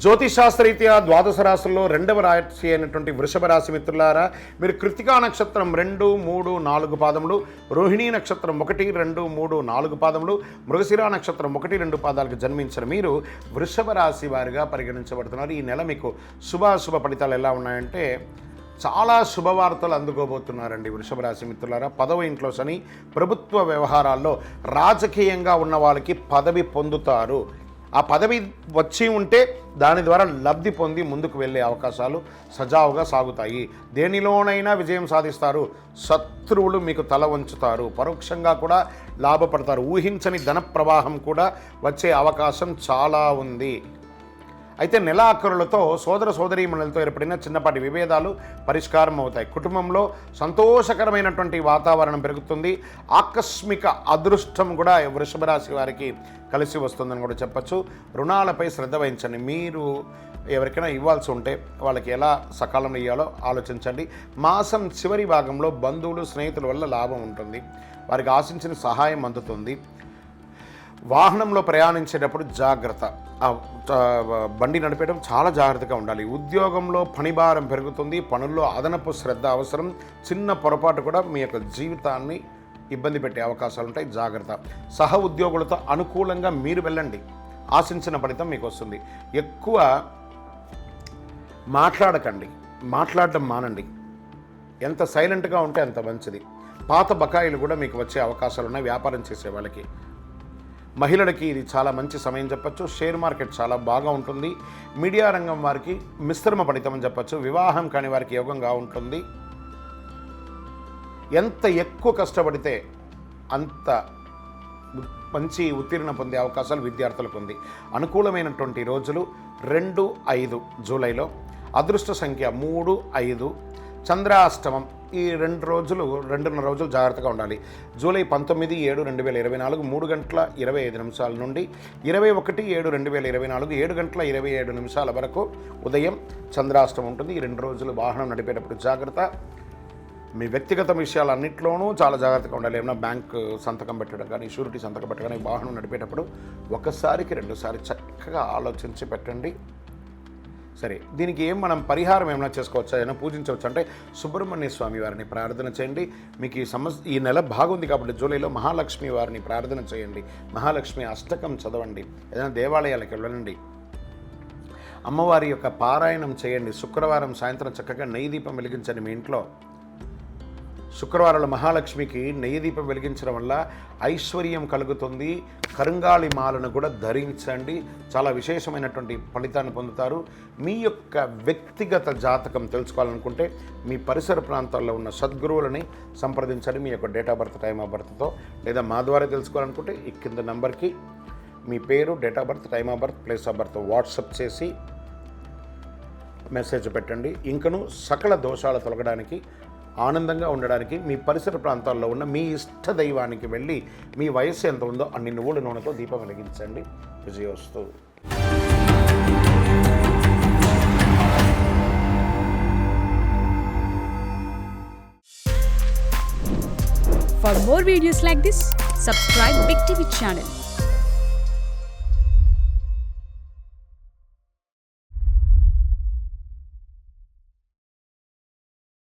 జ్యోతిషాస్త్రరీత్యా ద్వాదశ రాశుల్లో రెండవ రాశి అయినటువంటి వృషభ రాశి మిత్రులారా, మీరు కృతికా నక్షత్రం 2, 3, 4 పాదములు, రోహిణీ నక్షత్రం 1, 2, 3, 4 పాదములు, మృగశిర నక్షత్రం 1, 2 పాదాలకు జన్మించిన మీరు వృషభ రాశి వారిగా పరిగణించబడుతున్నారు. ఈ నెల మీకు శుభాశుభ ఫలితాలు ఎలా ఉన్నాయంటే చాలా శుభవార్తలు అందుకోబోతున్నారండి వృషభ రాశి మిత్రులారా. 10వ ఇంట్లో శని, ప్రభుత్వ వ్యవహారాల్లో రాజకీయంగా ఉన్న వాళ్ళకి పదవి పొందుతారు. ఆ పదవి వచ్చి ఉంటే దాని ద్వారా లబ్ధి పొంది ముందుకు వెళ్ళే అవకాశాలు సజావుగా సాగుతాయి. దేనిలోనైనా విజయం సాధిస్తారు. శత్రువులు మీకు తల వంచుతారు. పరోక్షంగా కూడా లాభపడతారు. ఊహించని ధన ప్రవాహం కూడా వచ్చే అవకాశం చాలా ఉంది. అయితే నెలాఖరులతో సోదర సోదరీమణులతో ఏర్పడిన చిన్నపాటి విభేదాలు పరిష్కారం అవుతాయి. కుటుంబంలో సంతోషకరమైనటువంటి వాతావరణం పెరుగుతుంది. ఆకస్మిక అదృష్టం కూడా వృషభ రాశి వారికి కలిసి వస్తుందని కూడా చెప్పచ్చు. రుణాలపై శ్రద్ధ వహించండి. మీరు ఎవరికైనా ఇవ్వాల్సి ఉంటే వాళ్ళకి ఎలా సకాలంలో ఇవ్వాలో ఆలోచించండి. మాసం చివరి భాగంలో బంధువులు స్నేహితుల వల్ల లాభం ఉంటుంది. వారికి ఆశించిన సహాయం అందుతుంది. వాహనంలో ప్రయాణించేటప్పుడు జాగ్రత్త. బండి నడిపేయడం చాలా జాగ్రత్తగా ఉండాలి. ఉద్యోగంలో పనిభారం పెరుగుతుంది. పనుల్లో అదనపు శ్రద్ధ అవసరం. చిన్న పొరపాటు కూడా మీ యొక్క జీవితాన్ని ఇబ్బంది పెట్టే అవకాశాలు ఉంటాయి. జాగ్రత్త. సహ ఉద్యోగులతో అనుకూలంగా మీరు వెళ్ళండి. ఆశించిన ఫలితం మీకు వస్తుంది. ఎక్కువ మాట్లాడకండి. మాట్లాడడం మానండి. ఎంత సైలెంట్గా ఉంటే అంత మంచిది. పాత బకాయిలు కూడా మీకు వచ్చే అవకాశాలు ఉన్నాయి వ్యాపారం చేసే వాళ్ళకి. మహిళలకి ఇది చాలా మంచి సమయం చెప్పచ్చు. షేర్ మార్కెట్ చాలా బాగా ఉంటుంది. మీడియా రంగం వారికి మిశ్రమ ఫలితం అని చెప్పచ్చు. వివాహం కాని వారికి యోగంగా ఉంటుంది. ఎంత ఎక్కువ కష్టపడితే అంత మంచి ఉత్తీర్ణ పొందే అవకాశాలు విద్యార్థులకు ఉంది. అనుకూలమైనటువంటి రోజులు 2, 5 జూలైలో. అదృష్ట సంఖ్య 3, 5. చంద్రాష్టమం. ఈ 2.5 రోజులు జాగ్రత్తగా ఉండాలి. జూలై 19, 7, 2024 3 గంటల 25 నిమిషాల నుండి 21, 7, 2024 7 గంటల 27 నిమిషాల వరకు ఉదయం చంద్రాష్టమం ఉంటుంది. ఈ 2 రోజులు వాహనం నడిపేటప్పుడు జాగ్రత్త. మీ వ్యక్తిగత విషయాలన్నింటిలోనూ చాలా జాగ్రత్తగా ఉండాలి. ఏమైనా బ్యాంక్ సంతకం పెట్టడం కానీ, షూరిటీ సంతకం పెట్టడం కానీ, వాహనం నడిపేటప్పుడు ఒకసారికి 2 సార్లు చక్కగా ఆలోచించి పెట్టండి. సరే, దీనికి మనం పరిహారం ఏమైనా చేసుకోవచ్చా, ఏమైనా పూజించవచ్చు అంటే సుబ్రహ్మణ్య స్వామి వారిని ప్రార్థన చేయండి. మీకు ఈ నెల బాగుంది కాబట్టి జూలైలో మహాలక్ష్మి వారిని ప్రార్థన చేయండి. మహాలక్ష్మి అష్టకం చదవండి. ఏదైనా దేవాలయాలకు వెళ్ళండి. అమ్మవారి యొక్క పారాయణం చేయండి. శుక్రవారం సాయంత్రం చక్కగా నెయ్యి దీపం వెలిగించండి మీ ఇంట్లో. శుక్రవారంలో మహాలక్ష్మికి నెయ్యి దీపం వెలిగించడం వల్ల ఐశ్వర్యం కలుగుతుంది. కరుంగాళి మాలను కూడా ధరించండి. చాలా విశేషమైనటువంటి ఫలితాన్ని పొందుతారు. మీ యొక్క వ్యక్తిగత జాతకం తెలుసుకోవాలనుకుంటే మీ పరిసర ప్రాంతాల్లో ఉన్న సద్గురువులని సంప్రదించండి. మీ యొక్క date of birth, time of బర్త్తో, లేదా మా ద్వారా తెలుసుకోవాలనుకుంటే ఈ కింద నెంబర్కి మీ పేరు, date of birth, time of birth, place of birth WhatsApp చేసి మెసేజ్ పెట్టండి. ఇంకను సకల దోషాలు తొలగడానికి, ఆనందంగా ఉండడానికి మీ పరిసర ప్రాంతాల్లో ఉన్న మీ ఇష్ట దైవానికి వెళ్ళి మీ వయస్సు ఎంత ఉందో అన్ని నువ్వుల నూనెతో దీపం వెలిగించండి. విజయోస్తు. For more videos like this, subscribe Big TV channel.